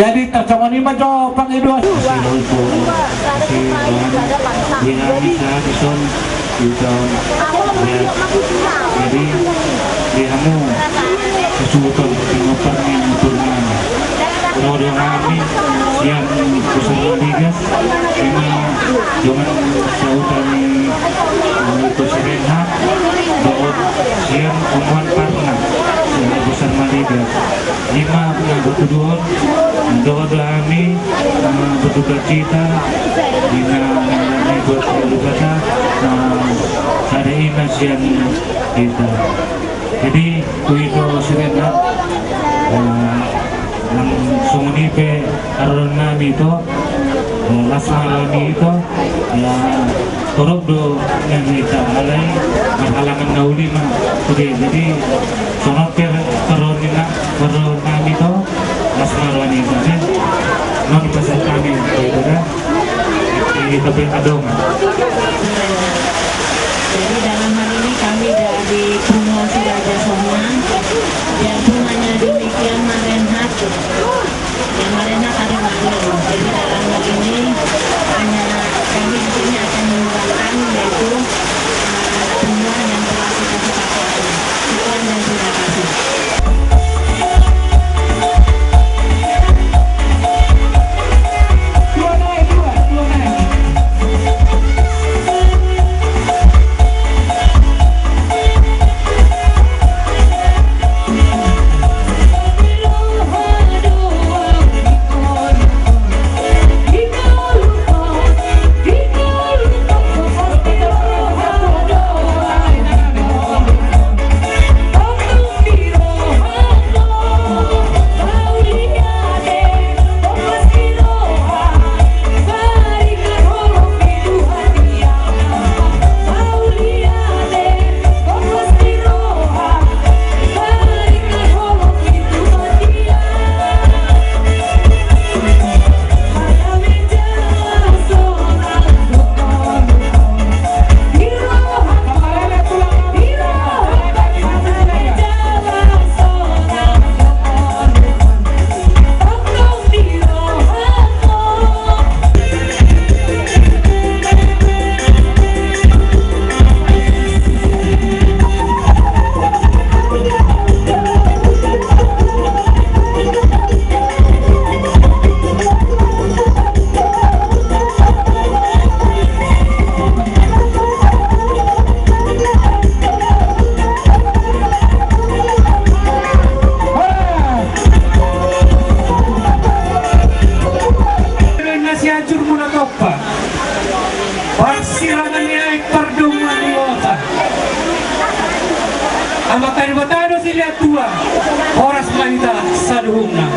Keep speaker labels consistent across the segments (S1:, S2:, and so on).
S1: Jadi tercuma ni macam pangidua.
S2: Jadi di kamu kesulitan pengopernya motornya. Kalau dia kami yang bersama digas, ini jangan sautan itu serenhat, doa yang omongan parna bersama digas. Lima betul doa kami berduka cita, dengan buat berduka cita, ada inas yang kita. Jadi itu serenhat. Langsung ini pe aron nami itu lasmalami itu ya torok do yang kita alai halangan nauli mah oke jadi sonot pe aron nami itu lasmalami itu non pasal kami itu dah ini tapi adong.
S3: Jadi dalam hal ini kami dari Kumulasi Raja Soma dan bunganya demikian Marenhat yang Marenhat hari malam. Jadi dalam hal ini hanya kami di sini akan mengurangkan yaitu bunga yang telah kita sepakati. Sekian dan terima kasih.
S1: Amatari batado sila tua oras manita saduhumna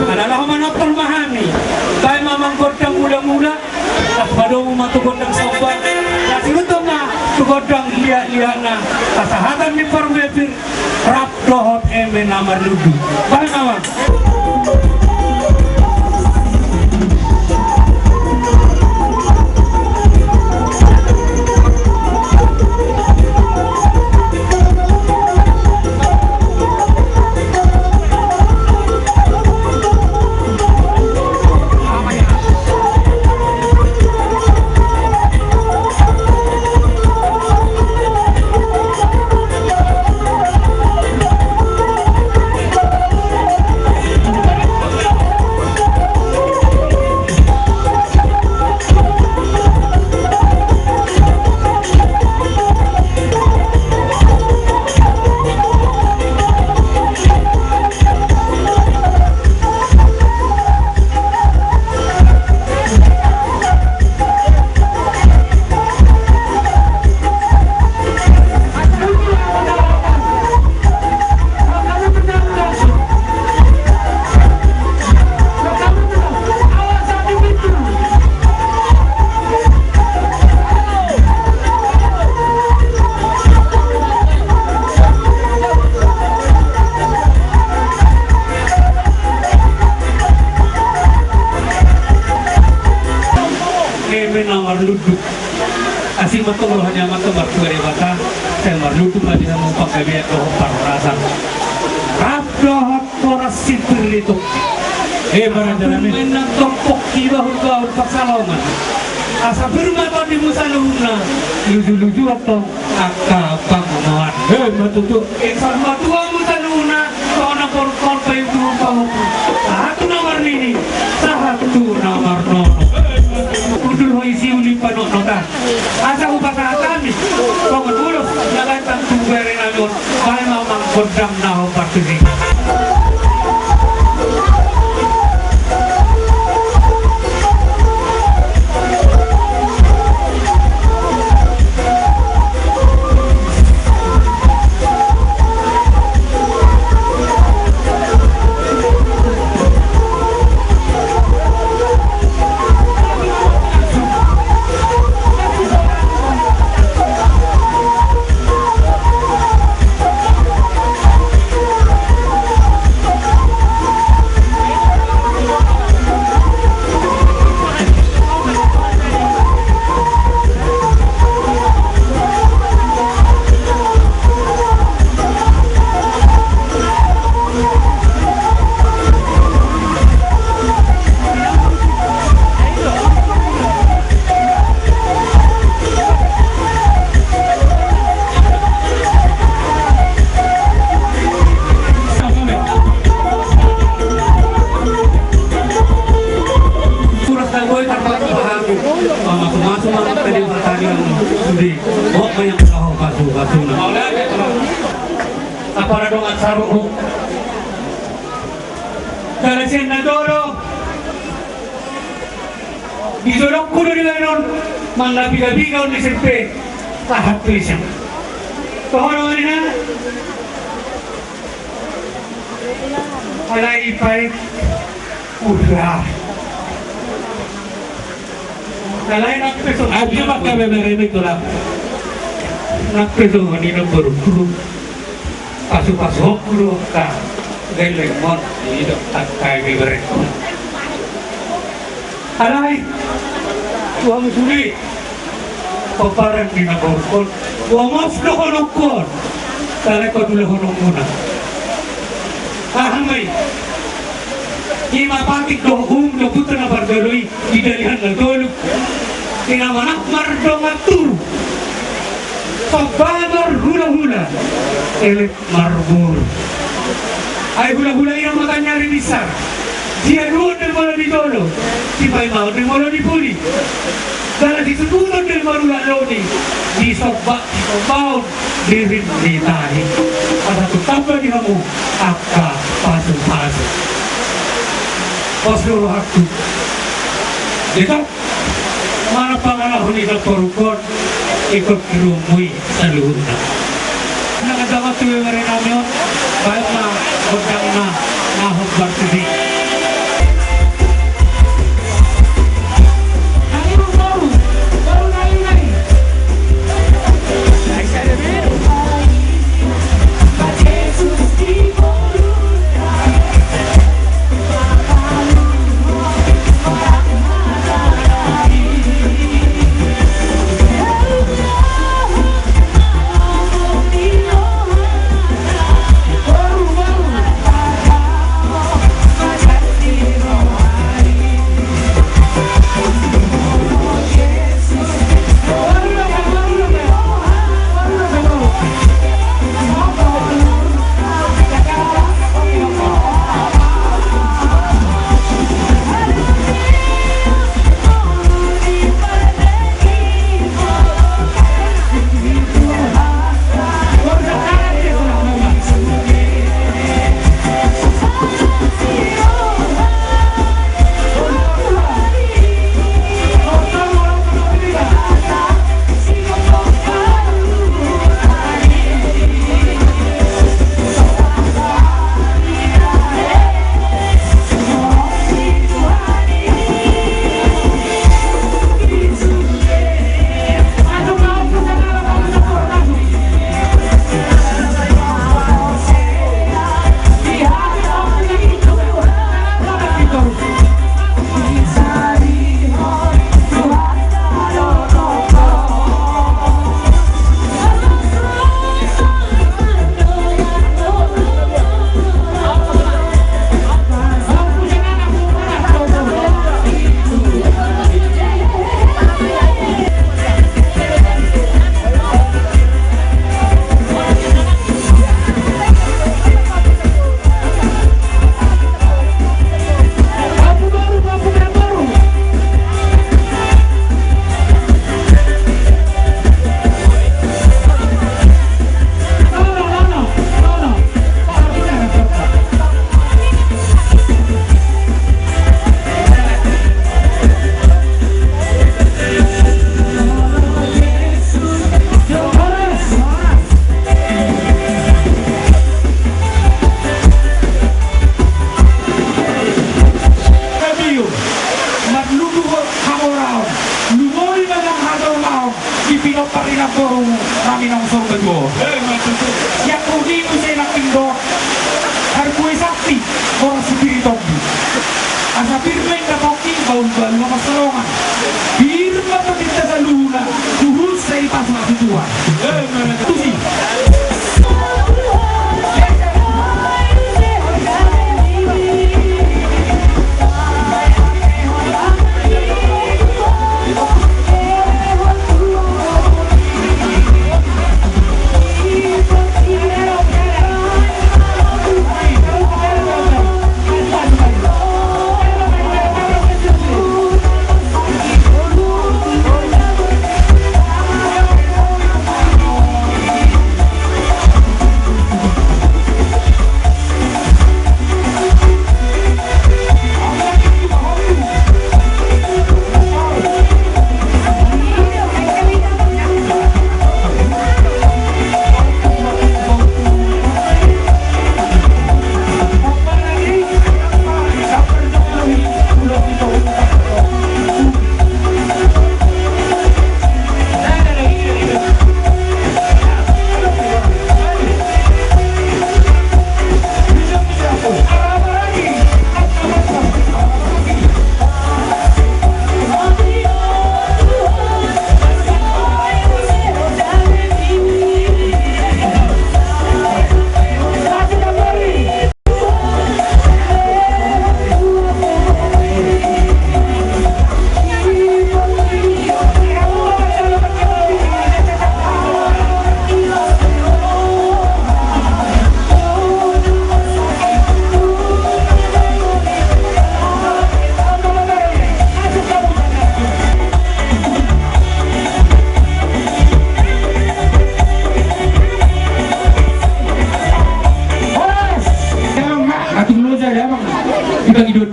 S1: adalah manap permahami tayo mamanggodang mula-mula at padong matugodang sampah at ito na tugodang liya-liya na kasahatan ni Parwebir rap dohot eme namar ludu bahan naman. Marludu asing matulog hanya matumar tuwari bata saya marludu madi na mong pagkabiyak o parasan rapdo hot oras sipir itu
S2: para jalan
S1: Main nagtokpok di bahu-bahu paksalaman. Asa bermata di musaluna. Luju-luju atau akabang umawan.
S2: matutu.
S1: Insan matua musaluna. Kau na porkor payu dulu bahu. Satu nomor ini. Satu nomor nono. Udul hoisi uli panok nota. Asa upakatan. Kau ngulus. Jangan tentu berin alur. Kaya mamang kodam naho partisi. Apa dong saru? Dari sini dulu, di dorong kudu di lain mana biga-biga di sini tahap tulisan. Tohoro ini na, alai pai, udah. Alai nak peso,
S2: Abi maka bebere itu lah.
S1: nak peso ni nak berguru. Pasu-pasu guru ka gay lemon hidup tak kaya bibere. Alay, tuang suri, paparan di nagorkon, tuangos na honokon, tala ko dula honok muna. Ahamay, imapatik dohum na puto na bardaloy, idalihan na dolog, kinamanak mardong at turo. Pagbagar hula-hula elit marbur ay hula-hula yang matanya rinisar dia ruon del malo di dolo si paimao del malo di puli dala di tutunan del marula loni di sobak di sobaon di rinitahi pada tutapa di kamu akka pasu-pasu poslo haktu dito mana pangalahon ni Dr. ikut dirumui seluruhnya. Nakadamat tuwi rin namin, baik na, huwag na, nahog bartidi.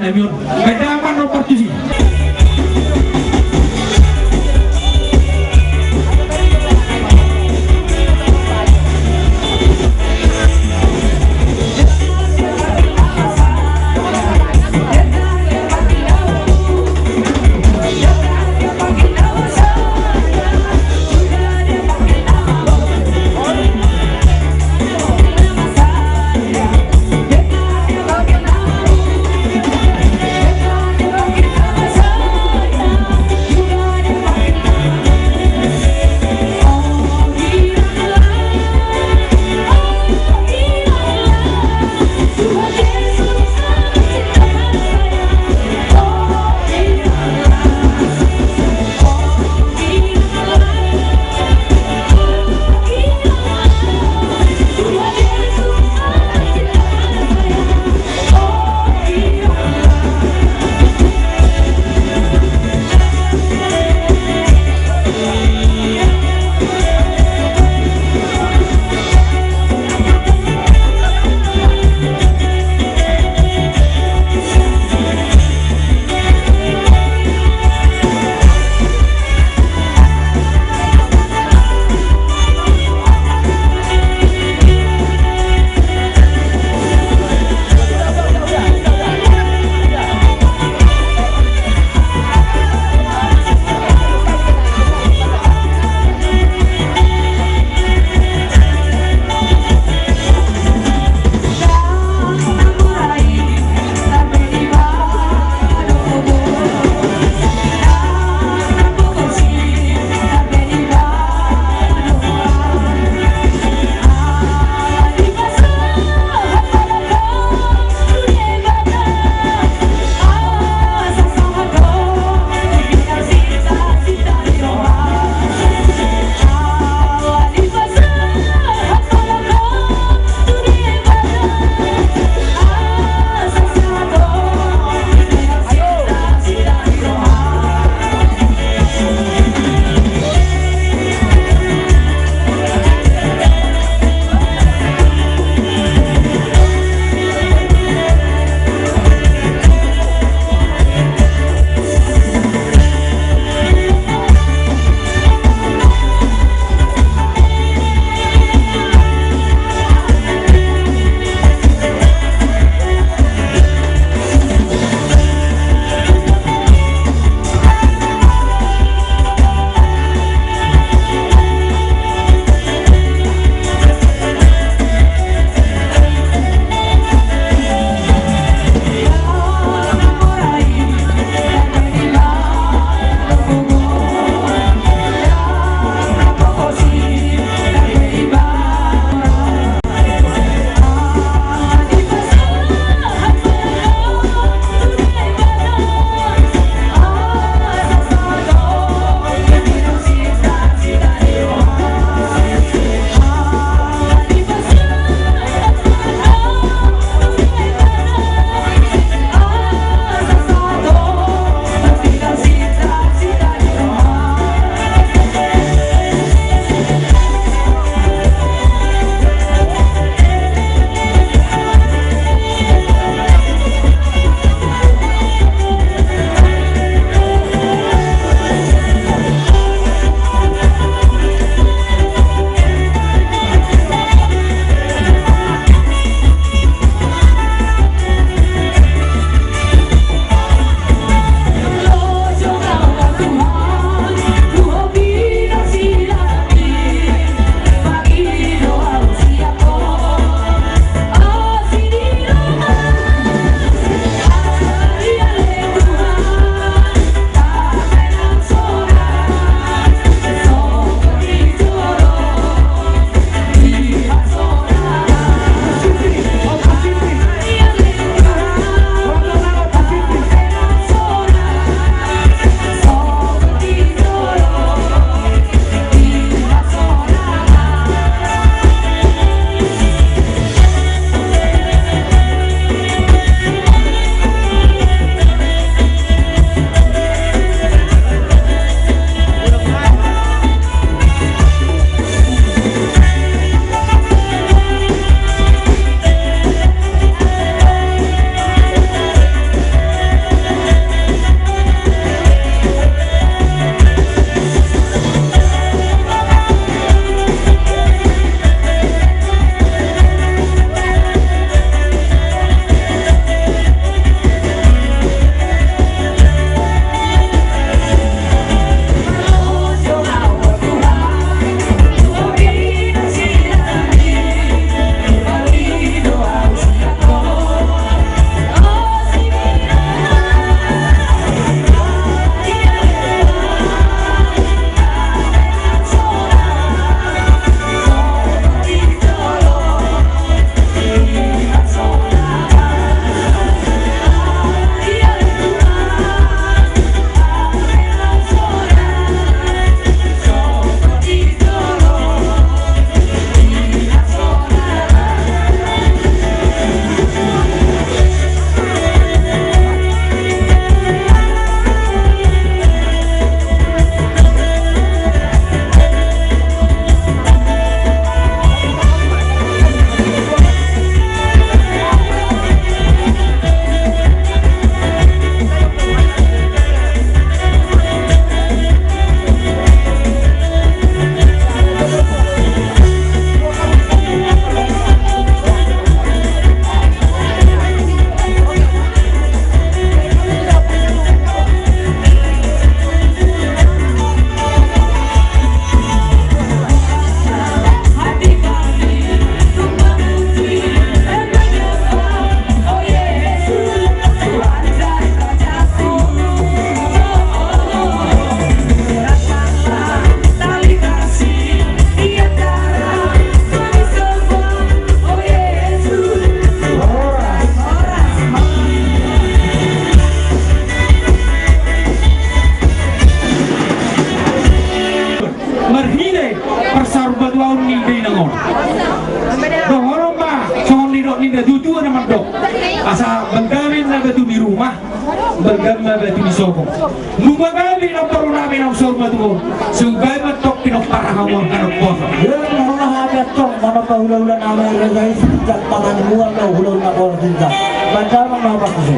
S4: Emion. Kedaman nomor 7.
S5: Kita
S4: na tutuan naman dok. Asa maggamit na betul di rumah, bergamit na betul di soko. Lumagamit na paro namin ang sorma tuon. Sugay matok pinagparahamon ka ng poso.
S5: Yung mga hagat kong mga pahulaw-ulaw namin guys, at panganimuan na hulaw na ko din ka. Banda mga bakasi.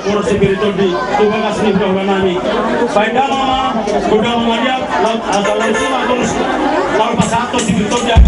S6: Kurang spiritual di tugas asli nami. Baiklah mama, sudah mengajak asal dari sini terus lalu pas satu spiritual dia.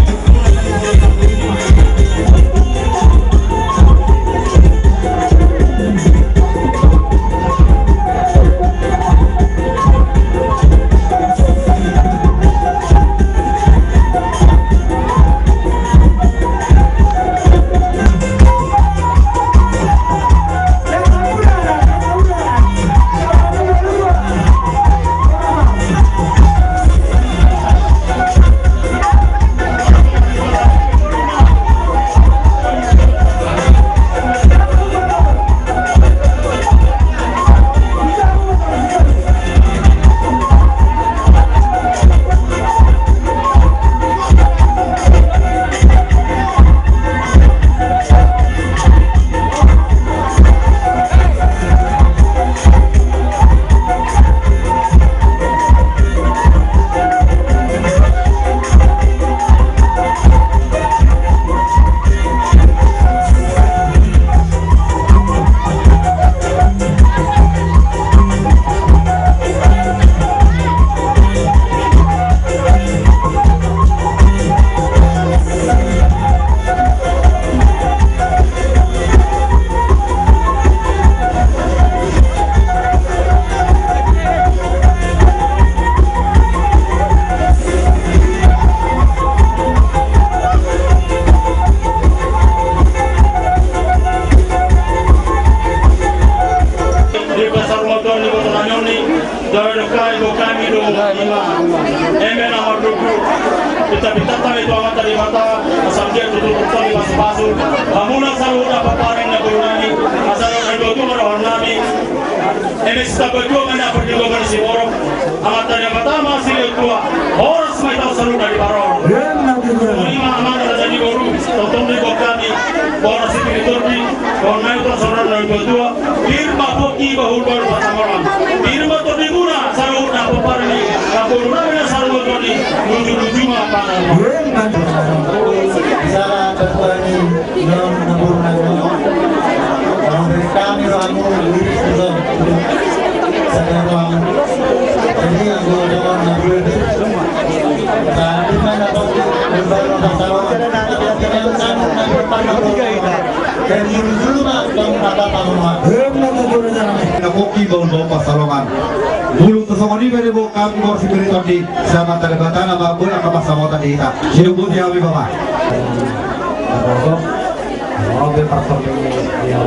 S6: Eme nomor 20. Kita tahu itu amat dari mata. Sampai tutup di pasu. Kamunan selalu dapat paring na kurunani. Asal itu merawat nami. Eme setiap berdua mana perjuangan si borok. Amat dari mata masih tua. Horas mai tahu selalu dari barong. Lima amat ada jadi guru. Tonton di kami. Horas spiritual di. Karena itu saudara dari berdua. Firma poki bahul baru pasang orang. Firma tu di guna selalu dapat paring. Kurunani selalu jadi lucu-lucu apa.
S5: Salah ketua ini yang nabur kami ramu liris juga sedang jadi aku dengan nabur di mana berbaru masalah yang sangat dan dulu mah kata tamuan
S7: Nakoki bau pasalongan. Bulu tesongan ini beri bau kami bau spiritual di sama terbatana babul akan pasal tadi kita. Hidup dia abi bapak.
S5: mobil performa yang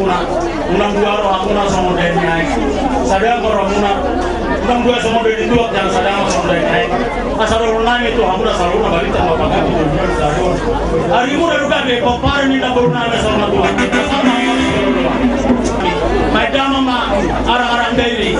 S6: unang dua roh muna sama dari naik sadang roh muna unang dua sama dari dua dan sadang sama dari naik asal unang itu hamuna selalu nabalik tanpa pakai itu hari muna juga be papar ni na unang sama Tuhan sama madam mama arang-arang dari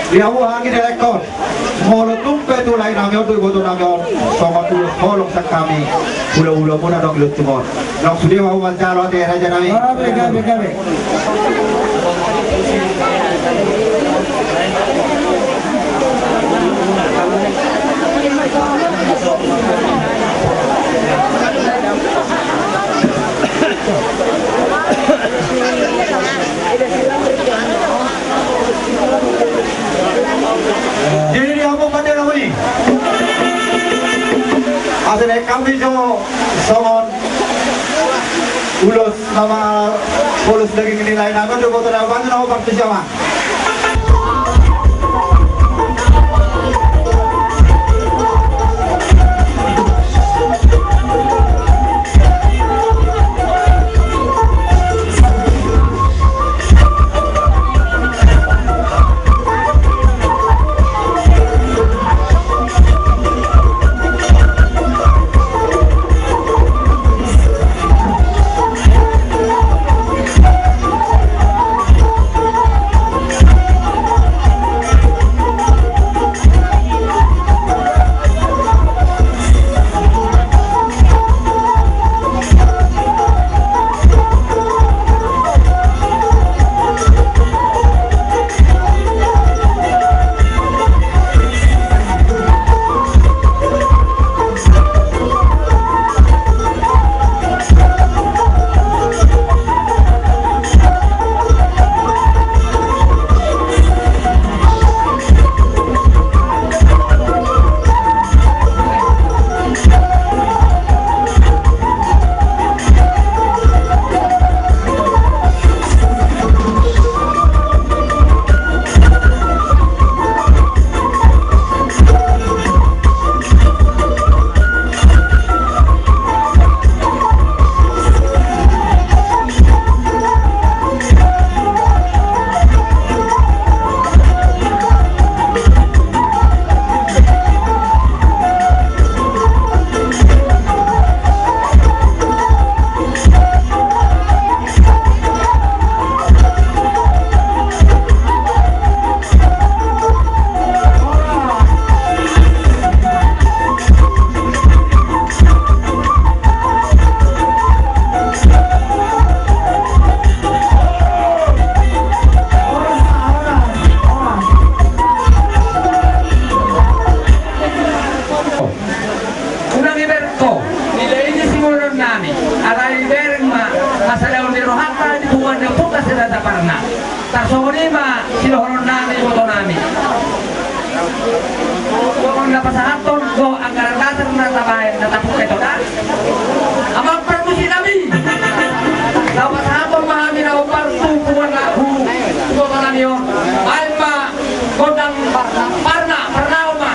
S7: Lihamu hangi direktor, molo tumpe tu lain nami tu ibu tu nami sama tu holong tak kami, ulo pun ada gelut cumon. Nak sudah mau wawancara ada raja nami.
S5: Gabe.
S7: Jadi dia mau pada nama ni. Asal kami jo somon ulos nama polis lagi ni lain nama tu betul apa tu nama parti siapa?
S4: Tagai bereng ma masalah di rohaka di buwan ng putas sila sa parna. Tarsoni ma silohoron namin boto namin. Kung napasahaton ko ang karanasan na tabayan na tapos ito na. Amang permusin namin. Napasahaton mahami na upar tupuan na boto namin yun. Ay ma kodang parna ma.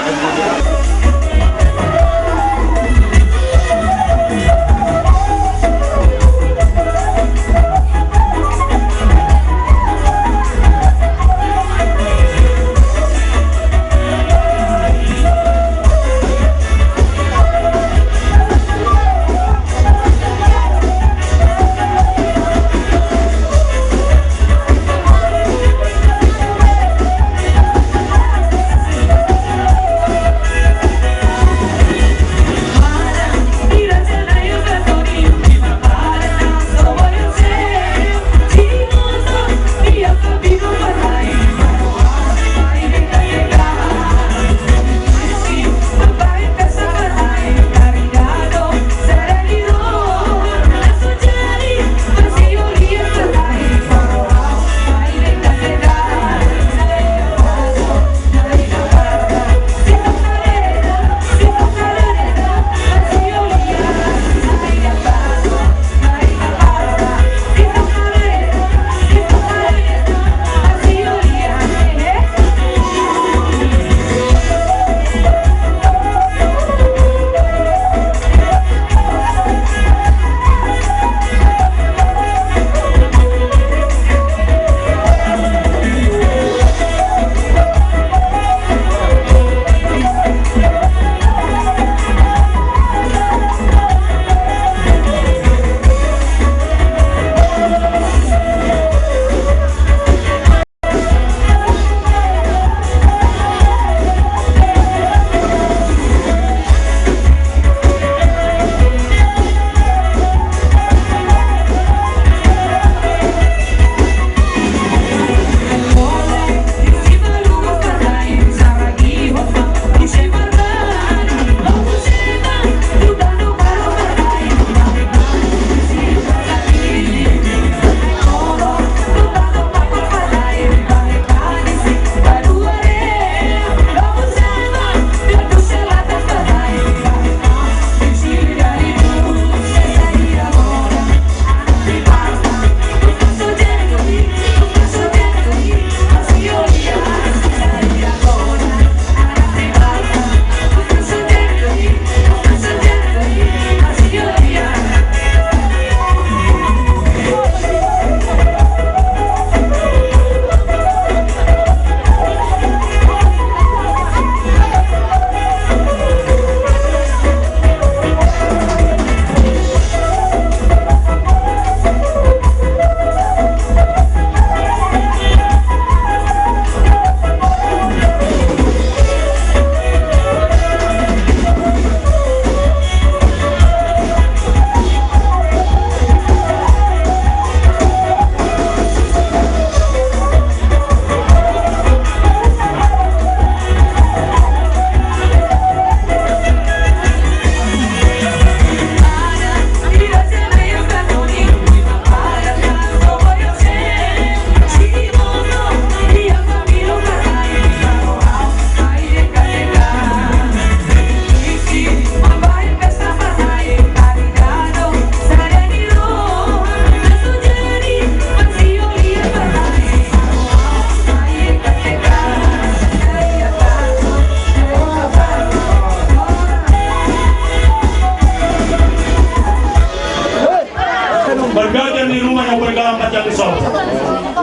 S6: Bergagal di rumah yang bergalampat yang isor.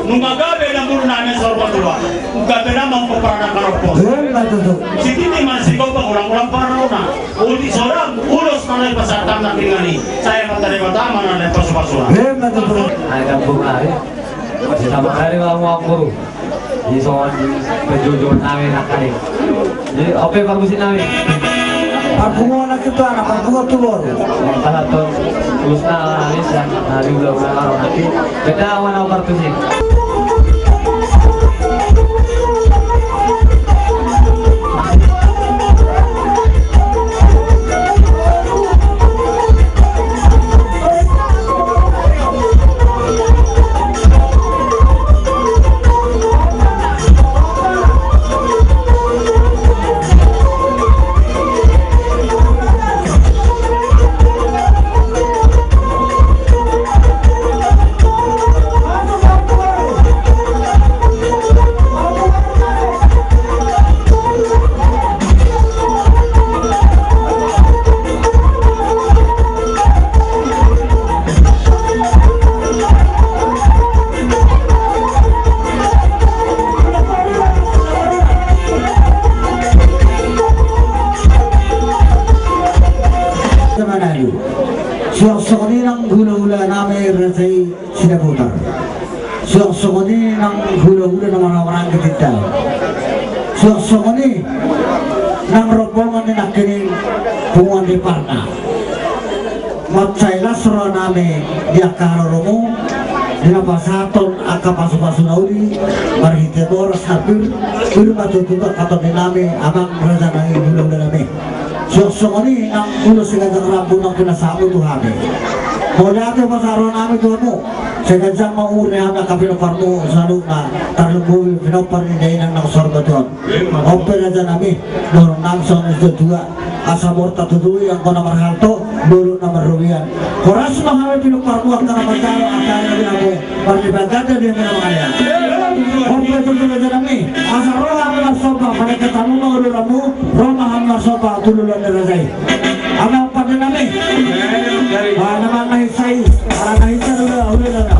S6: Nung agabe na muro namin sa Orban Dua. Gabe na mang paparang karapos. Si Titi man sigaw pa ulang-ulang paraw na. Ulti sorang ulos na nagpasatang na tingani. Saya matari-matama na nagpasupasura.
S8: Ay kampung hari. Sama hari kamu aku. Di soal penjujur namin nakali. Jadi apa yang bagusin namin?
S5: Pagpungo na kita, pagpungo tulor.
S8: Palaton terus na alis dan hari ulang-ulang araw nanti. Beda awan ako kartusin.
S5: hula-hula namin rasay sinabutan. Suang-sunguni ng hula-hula ng mga orang kita. Suang-sunguni ng rombongan ni nakining bungan di Parna. Matsailas ro namin di akaroromo, di napasaton akapasu-pasu nauli, marhitedoras na pir matututo kato ni namin amang raja ng hula-hula namin. Suang-sunguni ng ulo sila ng rambo ng pinasamo tuhami. Mula ito pasaro namin doon mo. Segadyang mauri na kapinoparmo sa luna, tarlubuwi, pinoparinday ng nakasorba doon. Opera dyan namin, doon namin sa unis dua, asamor tatuduwi ang kona marhalto, doon na maruwian. Koras mahal pinoparmo ang kanapagdalo, ang kaya na binabo, parlibagada din mo naman kaya. Opera tutuloy dyan namin, asaro ang marsoba, panagkatamo ng ulura mo, romahan marsoba, tululan na razay. Ang pada namin, naman nahisay, nahisay ulit na.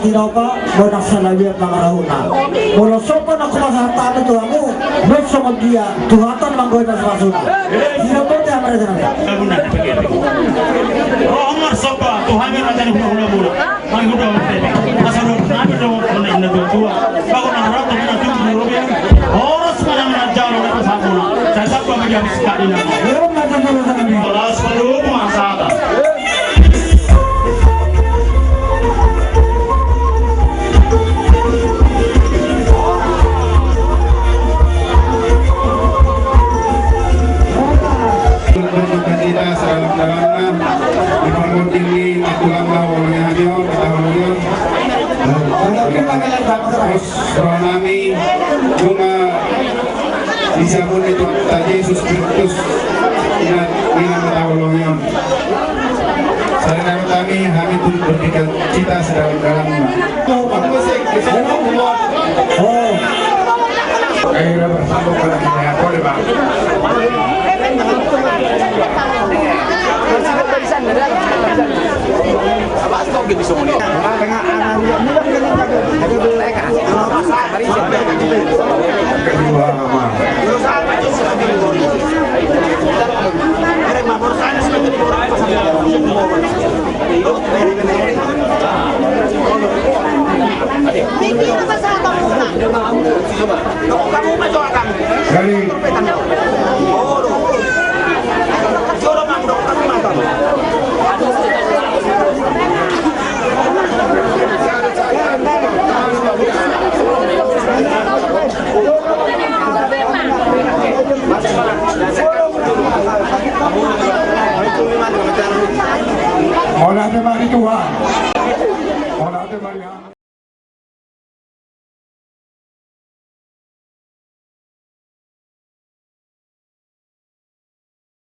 S5: tinaw ka, bonak sa labi at mga rauna. Mula sopa na kumasahatan ito ako, not sa magdiya, tuhatan manggoy na sa basuna. Sinabote ang mga namin.
S6: Guna di pagkiri. Omar sopa Tuhan yang raja ni hula hula. Mai hula hula. Asal nabi do kena na do tua. Bago na rat na tu hula hula. Oras mana na jalo na pasapuna. Saya tak apa dia sekali na.
S5: Meron na dyan sa kami.
S6: Kelas penuh masada.
S7: Kita sedalam-dalamnya dipanggil tinggi tulang bawahnya hadion tahun Roh nami bunga disambut itu tak Yesus Kristus dengan tahun Saudara kami turut berduka cita sedalam-dalamnya.
S5: Oh,
S7: Ayo bersambung pada kita boleh bang. Hola, te Tuhan. Hola, te Maria.